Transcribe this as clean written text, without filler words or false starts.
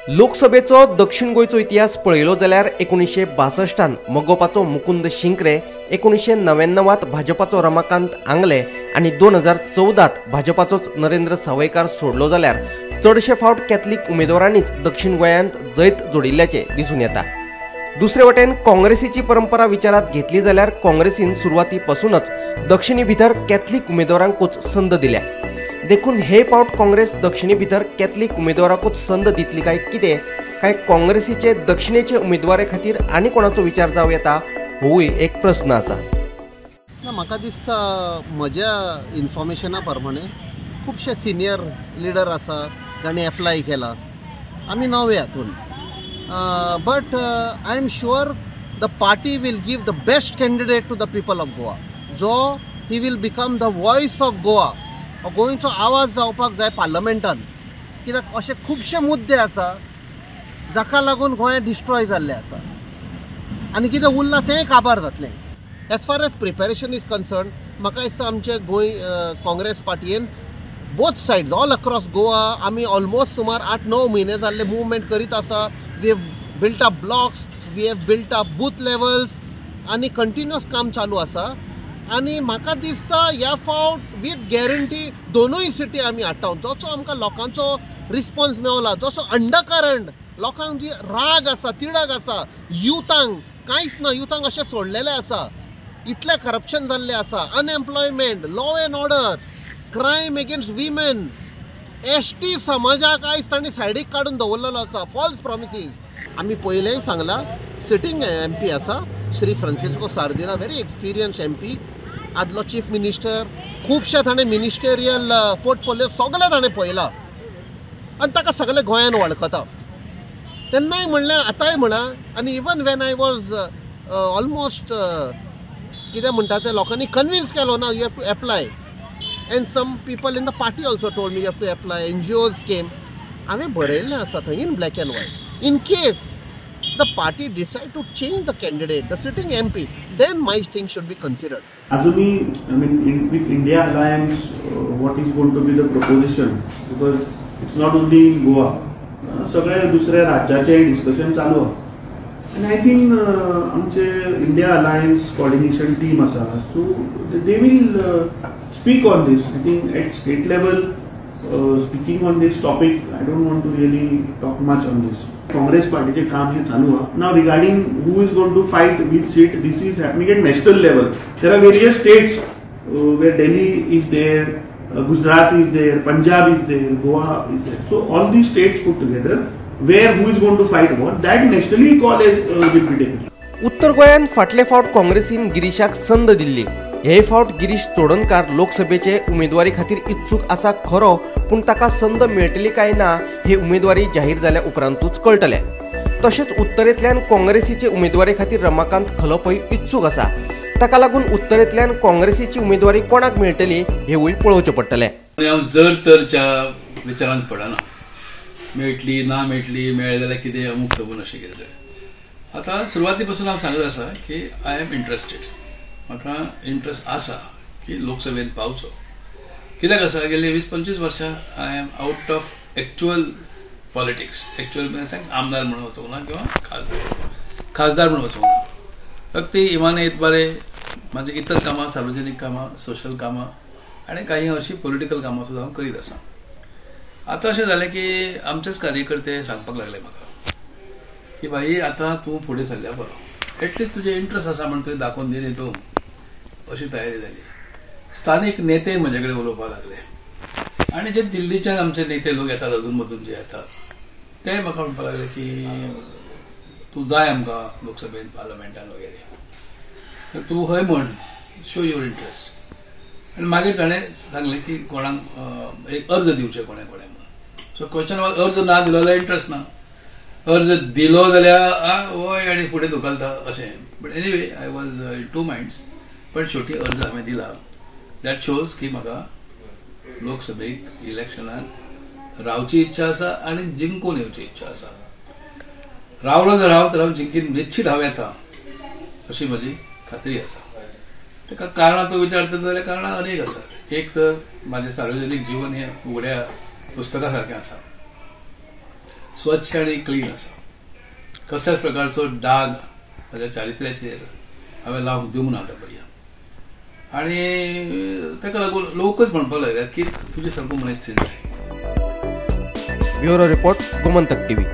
लोकसभेचो दक्षिण गोंयचो इतिहास पळयलो जाल्यार 1962 मोगोपाचो मुकुंद शिंकरे, 1999 भाजपाचो रमाकांत आंगले आनी 2014 भाजपाचोच नरेंद्र सावयकार सोडलो जाल्यार चडशे फावट कॅथलीक उमेदवारांनीच दक्षिण गोंयांत जैत जोडिल्ल्याचे दिसून येता। दुसरे वटेन काँग्रेसीची परंपरा विचारात घेतली जाल्यार काँग्रेसीन सुरवातीपासूनच दक्षिणी भितर कॅथलीक उमेदवारांकूच संद दिल्या। देखून हे पावट काँग्रेस दक्षिणी भितर कॅथलीक उमेदवाराकूच संद दितली काय कितें, काय काँग्रेसीचे दक्षिणेचे उमेदवारे खातीर आनी कोणाचो विचार जावं येता, होय एक प्रस्न आसा। म्हाका दिसता म्हज्या इन्फॉर्मेशना प्रमाणे खुबशे सिनियर लिडर आसा जाणी एप्लाय केला, आमी नवे हातून, but I am sure the party will give the best candidate to the people of Goa, जो ही will become the voice of Goa, गोंयचो आवाज जावपाक जाय पार्लमेंटान। कित्याक अशे खुबशे मुद्दे आसा जाका लागून गोंय डिस्ट्रॉय जाल्लें आसा आनी कितें उरलां तें काबार जातलें। As far as preparation is concern, म्हाका दिसता आमचे गोंय काँग्रेस पार्टयेन both sides all across Goa आमी ऑलमोस्ट सुमार 8-9 म्हयने जाल्ले मुवमेंट करीत आसा। We have built up blocks, we have built up booth levels आनी कंटिन्युअस काम चालू आसा। आनी म्हाका दिसता ह्या फावट विथ गॅरंटी दोनूय सिटी आमी हाडटात। जसो आमकां लोकांचो रिस्पॉन्स मेवला, जसो अंडरकरंट लोकांक जी राग आसा, तिडक आसा, युथांक कांयच ना, युथांक अशें सोडलेलें आसा, इतलें करप्शन जाल्लें आसा, unemployment, law end order, crime against women, ST समाजाक आयज तांणी सायडीक काडून दवरलेलो आसा, फॉल्स प्रॉमिसीस। आमी पयलेंय सांगलां, सिटींग MP आसा Shri Francisco Sardinha, very experience MP, आदलो चीफ मिनिस्टर, खुबशे ताणें मिनिस्टेरियल पोर्टफोलियो सगळे ताणें पळयला आनी ताका सगळे गोंयान वळखता। तेन्नाय म्हणलें, आतांय म्हणा, आनी even when I was almost कितें म्हणटा तें लोकांनी कन्विन्स केलो ना, you have to apply, and some people in the party also told me you have to apply, NGOs came, हांवें बरयल्लें आसा थंय in black and white. In case the party decide to change the candidate, the sitting MP, then my thing should be considered. Azumi, I mean, with India Alliance, what is going to be the proposition? Because it's not only in Goa, सगळे दुसऱ्या राज्याचे discussion चालू आहे। And I think आमचे India Alliance coordination team आसा, so they will speak on this. I think at state level, speaking on this topic, I don't want to really talk much on this. Congress पार्टीचे काम हे चालू आहे। Now regarding who is going to fight which seat, this is happening at national level. There are various states where Delhi is there, Gujarat is there, Punjab is there, Goa is there, so all these states put together where who is going to fight about that nationally call will be taken. उत्तर गोंयान फाटले फावट काँग्रेसीन गिरीशाक संद दिल्ली। हे फावट गिरीश चोडणकार लोकसभेचे उमेदवारी खातीर इत्सूक आसा खरो, पूण ताका संद मेळटली काय ना हे उमेदवारी जाहीर जाल्या उपरांतूच कळटले। तशेंच उत्तरेंतल्यान काँग्रेसीचे उमेदवारी खातीर रमाकांत खलोपय इत्सूक आसा, ताका लागून उत्तरेंतल्यान काँग्रेसीची उमेदवारी कोणाक मेळटली हेवूय पळोवचें पडटलें। हांव जर तरच्या विचारांत पडना, मेळटली ना मेळटली, मेळ्ळें जाल्यार कितें अमूक तमूक अशें कितें। आतां सुरवाती पासून हांव सांगत आसा की आय एम इंट्रस्टेड, म्हाका इंट्रस्ट आसा की लोकसभेत पावचो। कित्याक आसा, गेली 20-25 वर्सां I am out of actual politics. Actual म्हणजे आमदार म्हणून वचूंक ना किंवा खासदार म्हणून वचूंक ना, फक्त इमाने इतबारे म्हाजी इतर कामां, सार्वजनीक कामां, सोशल कामां आनी काही अशी पॉलिटिकल कामां सुद्दां हांव करीत आसा। आतां अशें जालें की आमचेच कार्यकर्ते सांगपाक लागले म्हाका की भाई आतां तूं फुडें सरल्या बरो, एटलिस्ट तुजे इंट्रस्ट आसा म्हण तरी दाखोवन दी न्ही तूं, अशी तयारी जाली। स्थानिक नेते म्हजे कडेन उलोवपाक लागले आनी जे दिल्लीच्यान आमचे नेते लोक येतात अधून मधून जे येतात ते म्हाका म्हणपाक लागले की तूं जाय आमकां लोकसभेन, पार्लमेंटान वगैरे, तर तूं हय म्हण, शो युअर इंट्रस्ट। आनी मागीर ताणें सांगलें की कोणाक एक अर्ज दिवचे कोणे कोणे म्हणून। सो क्वेश्चन वाज, अर्ज ना दिलो जाल्यार इंट्रस्ट ना, अर्ज दिलो जाल्यार वय आनी फुडें धुकलता अशें। But anyway I was in two minds, पण शेवटी अर्ज हांवें दिला। दॅट शोज की म्हाका लोकसभेक इलेक्शनाक रावची इच्छा आसा आनी जिंकून येवची इच्छा आसा। रावलो तर हांव जिंकीन निश्चित हांव येता अशी म्हजी खात्री आसा। ताका कारणां तो विचारता जाल्यार कारणां अनेक आसात। एक तर म्हाजें सार्वजनीक जीवन हें उगड्या पुस्तका सारकें आसा, स्वच्छ आणि क्लीन आसा. कसल्याच प्रकारचो डाग म्हज्या चारित्र्याचेर हांवें लावंक दिवंक ना आतां पर्यंत. आणि ताका लागून लोकच म्हणपाक लागल्यात की तुजे सारको मनीस थंय जाय. Bureau report Gomantak TV.